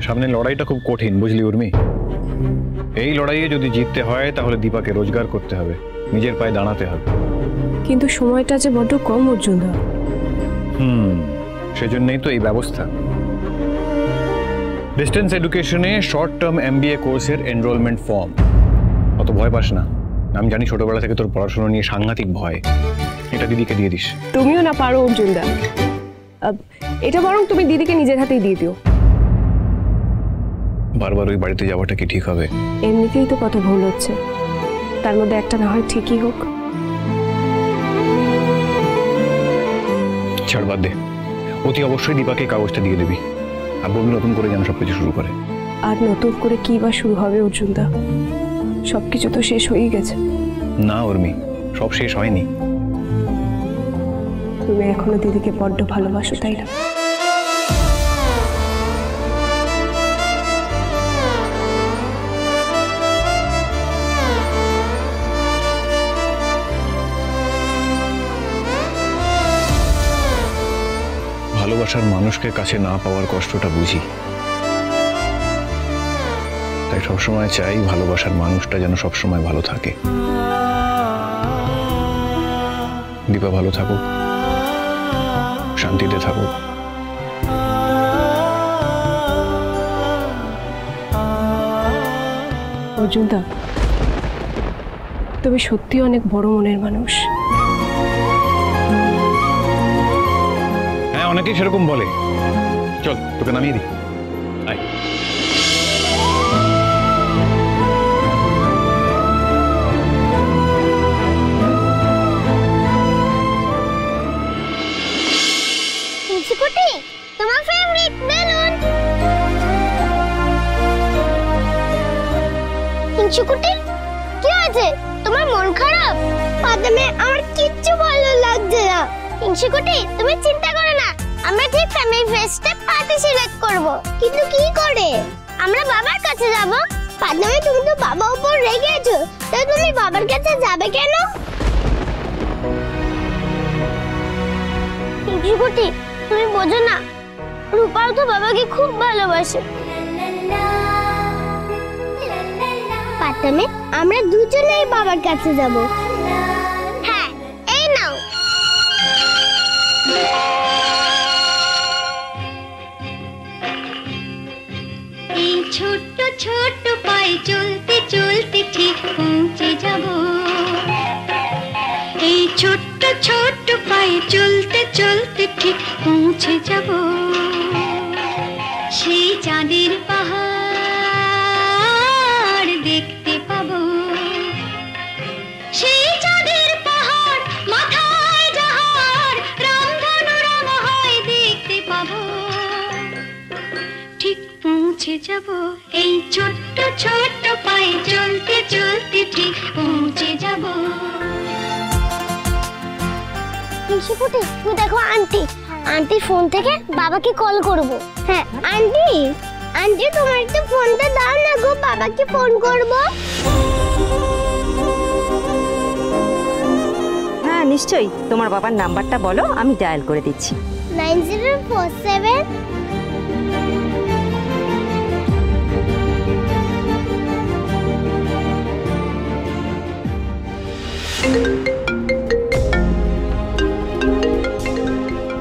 সামনে লড়াইটা খুব কঠিন, বুঝলি উর্মি? এই লড়াইয়ে যদি জিততে হয় তাহলে দীপাকে রোজগার করতে হবে, নিজের পায়ে দাঁড়াতে হবে। কিন্তু সময়টা যে বড্ড কম অর্জুনদা। সেজন্যই তো এই ব্যবস্থা। ডিস্টেন্স এডুকেশনে শর্ট টার্ম MBA কোর্সের এনরোলমেন্ট ফর্ম। অত ভয় পাস না, আমি জানি ছোটবেলা থেকে তোর পড়াশোনা নিয়ে সাংঘাতিক ভয়। এটা দিদিকে দিয়ে দিস। তুমিও না পারো অর্জুনদা, এটা বরং তুমি দিদিকে নিজের হাতেই দিয়ে দিও। বারবার ওই বাড়িতে যাওয়াটা কি ঠিক হবে? এমনিতেই তো কত ভুল হচ্ছে, তার মধ্যে একটা না হয় ঠিকই হোক। ছাড়, বাদ দে। অতি অবশ্যই দীপাকে কাগজটা দিয়ে দিবি, আর বলবি নতুন করে যেন সবকিছু শুরু করে। আর নতুন করে কি বা শুরু হবে অর্জুনদা? সবকিছু তো শেষ হয়ে গেছে। না উর্মি, সব শেষ হয়নি। তুমি এখনো দিদিকে বড্ড ভালোবাসো, তাই না? ভালোবাসার মানুষকে কাছে না পাওয়ার কষ্টটা বুঝি, তাই সবসময় চাই ভালোবাসার মানুষটা যেন সবসময় ভালো থাকে। দীপা ভালো থাকুক, শান্তিতে থাকুক। অর্জুনদা, তুমি সত্যি অনেক বড় মনের মানুষ। হ্যাঁ, অনেকেই সেরকম বলে। চল তোকে নামিয়ে দিই, আয়। তোমার ফেভারিট বেলুন। হিংসুকুটি, কি হয়েছে? তোমার মন খারাপ? বাদামে আমার কিচ্ছু ভালো লাগছে না। হিংসুকুটি, তুমি চিন্তা করো না, আমরা ঠিক ফ্যামিলি ফেস্টে পার্টি সিলেক্ট করব। কিন্তু কি করে? আমরা বাবার কাছে যাব। বাদামে, তুমি তো বাবার উপর রেগে আছো, তাই তুমি বাবার কাছে যাবে কেন? হিংসুকুটি, তুমি বোঝো না, রূপাও তো বাবাকে খুব ভালোবাসে। পাতামে, আমরা দুজনেই বাবার কাছে যাব। হ্যাঁ, এই নাও। এই ছোট্ট ছোট্ট পায়ে চলতে চলতে ঠিক পৌঁছে যাব। এই ছোট্ট ছোট্ট পায়ে চলতে চলতে ঠিক পৌঁছে যাব সেই চাঁদের পাহাড় দেখতে পাবো। সেই চাঁদের পাহাড় মাথায় যাহার রামধনু রঙ হয় দেখতে পাবো। ঠিক পৌঁছে যাব এই ছোট্ট ছোট্ট পায়ে চলতে চলতে ঠিক পৌঁছে যাব। হিংসুকুটি, তুমি দেখো আন্টি, আন্টির ফোন থেকে বাবাকে কল করব। হ্যাঁ আন্টি, আন্টি তোমার একটু ফোনটা দাও না গো, বাবাকে ফোন করব। হ্যাঁ নিশ্চয়ই, তোমার বাবার নাম্বারটা বলো, আমি ডায়াল করে দিচ্ছি। 9047।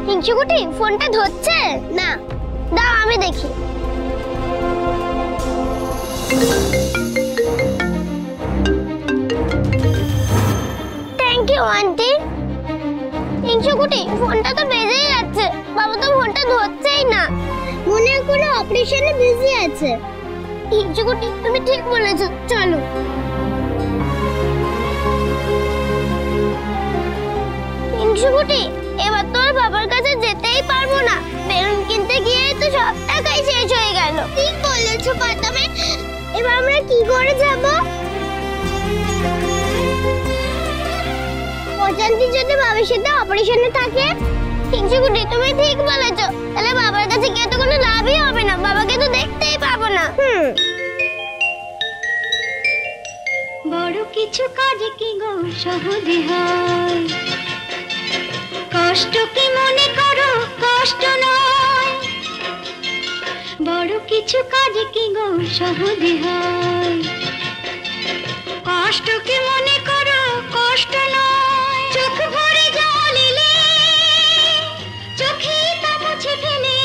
হিংসুকুটি, ফোনটা ধরছে না, দাও আমি দেখি। Thank you aunty. হিংসুকুটি, ফোনটা তো বেজেই যাচ্ছে, বাবা তো ফোনটা ধরছেই না। মনে হয় কোনো অপারেশনে বিজি আছে। হিংসুকুটি, তুমি ঠিক বলেছো, চলো। হিংসুকুটি, এবার তো আর বাবার কাছে যেতেই পারবো না, বেলুন কিনতে গিয়ে তো সব টাকাই শেষ হয়ে গেল। ঠিক বলেছো পাতামে, এবার আমরা কি করে যাব? অজান্তি যদি বাবার সাথে অপারেশনে থাকে। হিংসুকুটি, তুমি ঠিক বলেছো, তাহলে বাবার কাছে গিয়ে তো কোনো লাভই হবে না, বাবাকে তো দেখতেই পাবো না। বড় কিছু কাজ কি গো সহজে হয়, কষ্ট কি মনে করো কষ্ট নয়। বড় কিছু কাজ কি গো সহজে হয়, কষ্টকে মনে করো কষ্ট নয়, চোখ ভরে জল এলে চোখে তা মুছে ফেলে,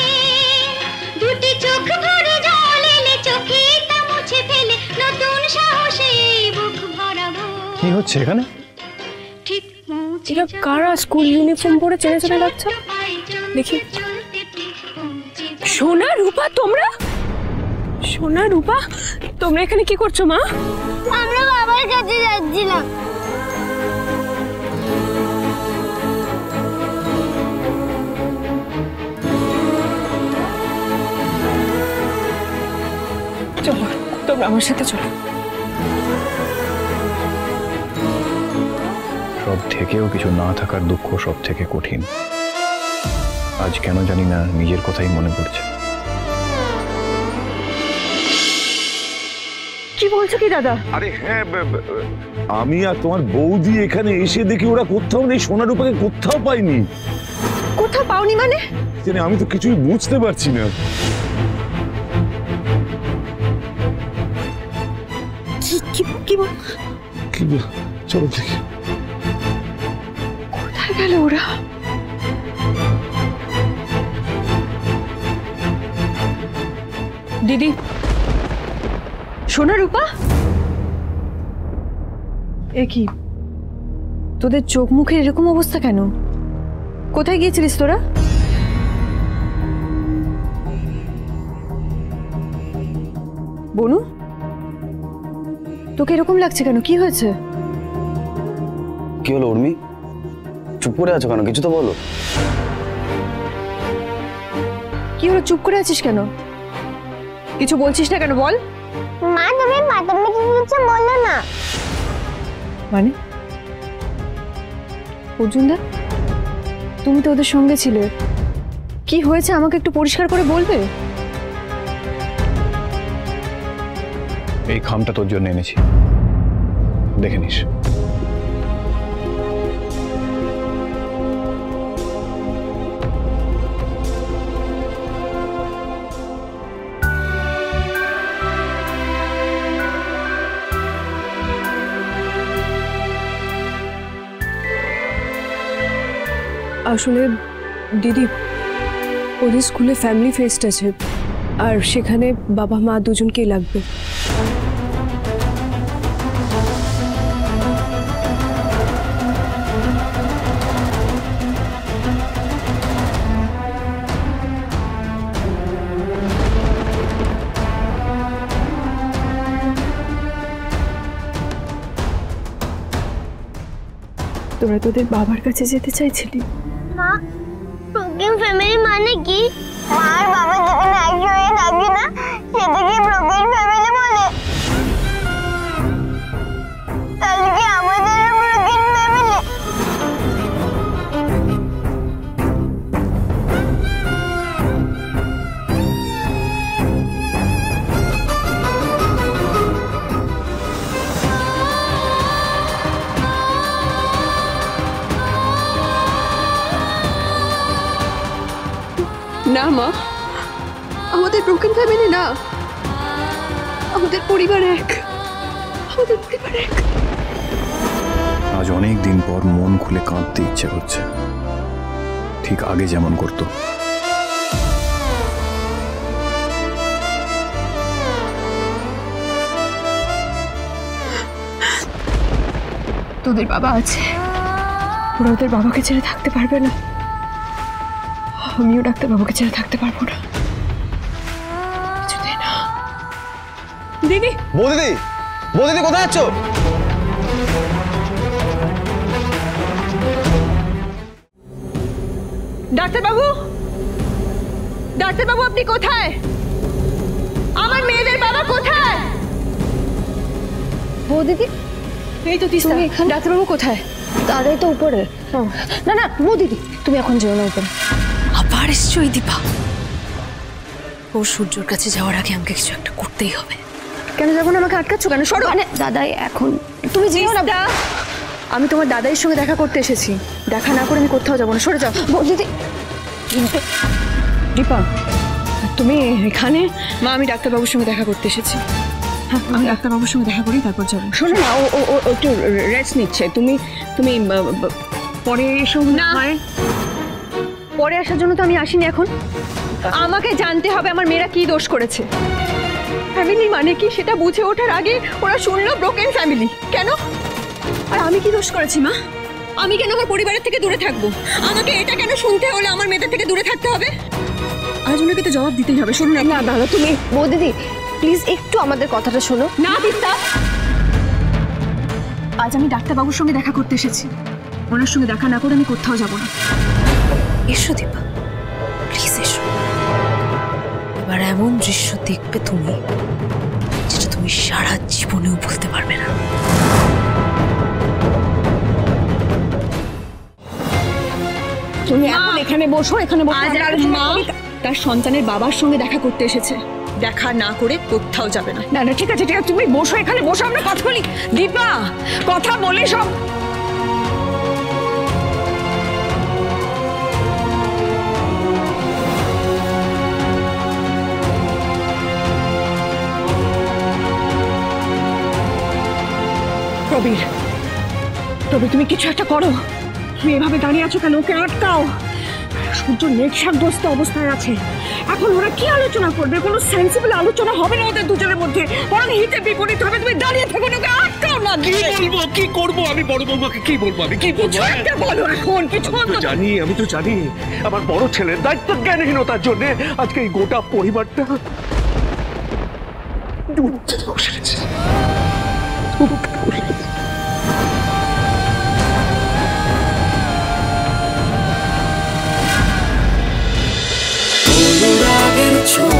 দুটি চোখ ভরে জল এলে চোখে তা মুছে ফেলে, নতুন সাহসে বুক ভরাবো। কি হচ্ছে এখানে? ঠিক মুছে এরা কারা স্কুল ইউনিফর্ম পরে চেনে চেনে লাগছে? দেখি। সোনা রূপা, তোমরা? সোনা রূপা, তোমরা এখানে কি করছো মা? আমরা বাবার কাছে যাচ্ছিলাম। চলো তোমরা আমার সাথে চলো। সব থেকেও কিছু না থাকার দুঃখ সব থেকে কঠিন। আজ কেন জানি না নিজের কথাই মনে পড়ছে। কি বলছো কি দাদা? আরে হ্যাঁ, আমি আর তোমার বৌদি এখানে এসে দেখি ওরা কোথাও নেই, সোনা রূপাকে কোথাও পাইনি। কোথাও পাওনি মানে? জানি, আমি তো কিছুই বুঝতে পারছি না। চলো দেখি কোথায় গেল ওরা। দিদি, সোনা রূপা, এ কি তোদের চোখ মুখের এরকম অবস্থা কেন? কোথায় গিয়েছিলিস তোরা? বনু, তোকে এরকম লাগছে কেন? কি হয়েছে? কি হলো উর্মি, চুপ করে আছো কেন? কিছু তো বলো। কি হলো, চুপ করে আছিস কেন? কিছু বলছিস না কেন, বল। মা তুমি মাতামে কি কিছু বললো না? মানে অর্জুনদা, তুমি তো ওদের সঙ্গে ছিলে, কি হয়েছে আমাকে একটু পরিষ্কার করে বলবে? এই খামটা তোর জন্য এনেছি, দেখে নিস। আসলে দিদি, ওদের স্কুলে ফ্যামিলি ফেস্ট আছে, আর সেখানে বাবা মা দুজনকেই লাগবে। তোরা তোদের বাবার কাছে যেতে চাইছিলি? মা, ব্রোকেন ফ্যামিলি মানে কি? মা আর বাবা যেখানে একসঙ্গে থাকে না সেটাকে ব্রোকেন ফ্যামিলি বলে। তাহলে কি আমাদের ব্রোকেন ফ্যামিলি? না মা, আমাদের ব্রোকেন ফ্যামিলি না, আমাদের পরিবার এক, আমাদের পরিবার এক। আজ অনেক দিন পর মন খুলে কাঁদতে ইচ্ছে করছে, ঠিক আগে যেমন করতো। তোদের বাবা আছে, ওরা ওদের বাবাকে ছেড়ে থাকতে পারবে না, আমিও ডাক্তার বাবাকে ছেড়ে থাকতে পারবো না, কিছুতেই না। দিদি, বৌদিদি, বৌদিদি কোথায় যাচ্ছ? ডাক্তারবাবু, ডাক্তারবাবু আপনি কোথায়? আমার মেয়েদের বাবা কোথায়? বৌদিদি, এই তো তিস্তা, ডাক্তারবাবু কোথায়? দাদাই তো উপরে। না না বৌদিদি, তুমি এখন যেও না উপরে। আবার এসছো এই দীপা? ও সূর্যর কাছে যাওয়ার আগে আমাকে কিছু একটা করতেই হবে। কেন যাবো না? আমাকে আটকাচ্ছ কেন? সরো। মানে দাদাই এখন, তুমি যেও না। আমি তোমার দাদাইয়ের সঙ্গে দেখা করতে এসেছি, দেখা না করে আমি কোথাও যাবো না, সরে যাও। বৌদিদি, দীপা, তুমি এখানে? মা, আমি ডাক্তারবাবুর সঙ্গে দেখা করতে এসেছি। হ্যাঁ, আমি ডাক্তারবাবুর সঙ্গে দেখা করি, তারপর যাবো। শোনো না, ও ও ও একটু রেস্ট নিচ্ছে। তুমি তুমি পরে এসো না। পরে আসার জন্য তো আমি আসিনি এখন। আমাকে জানতে হবে আমার মেয়েরা কি দোষ করেছে। ফ্যামিলি মানে কি সেটা বুঝে ওঠার আগে ওরা শুনলো ব্রোকেন ফ্যামিলি। কেন? আর আমি কি দোষ করেছি মা? আমি কেন আমার পরিবারের থেকে দূরে থাকবো? আমাকে এটা কেন শুনতে হলে আমার মেয়েদের থেকে দূরে থাকতে হবে? আজ ওনাকে তো জবাব দিতেই হবে। শুনুন না দাদা, তুমি বৌদিদি প্লিজ একটু আমাদের কথাটা শোনো। না দিস্তা, আজ আমি ডাক্তারবাবুর সঙ্গে দেখা করতে এসেছি। ওনার সঙ্গে দেখা না করে আমি কোথাও যাব না। এসো দীপা, প্লিজ এসো। এবার এমন দৃশ্য দেখবে তুমি, যেটা তুমি সারা জীবনেও ভুলতে পারবে না। তুমি এখন এখানে বসো, এখানে বসো। মা তার সন্তানের বাবার সঙ্গে দেখা করতে এসেছে, দেখা না করে কোথাও যাবে না। না না, ঠিক আছে ঠিক আছে, তুমি বসো, এখানে বসো, আমরা কথা বলি। দীপা, কথা বলে সব। প্রবীর, প্রবীর তুমি কিছু একটা করো। তুমি এভাবে দাঁড়িয়ে আছো কেন? ওকে আটকাও। সূর্য নেশাগ্রস্ত অবস্থায় আছে। এখন ওরা কি আলোচনা করবে? কোনো সেন্সিবল আলোচনা হবে না ওদের দুজনের মধ্যে, বরং হিতে বিপরীত হবে। তুমি দাঁড়িয়ে থাকো, ওকে আটকাও না। কি বলবো, কি করবো আমি? বড় বৌমাকে কি বলবো আমি? কি বলবো? একটা বলো এখন কিছু। আমি তো জানি আমার বড় ছেলের দায়িত্ব জ্ঞানহীনতার জন্য আজকে এই গোটা পরিবারটা ডুবতে বসেছে। অনুরাগের ছোঁয়া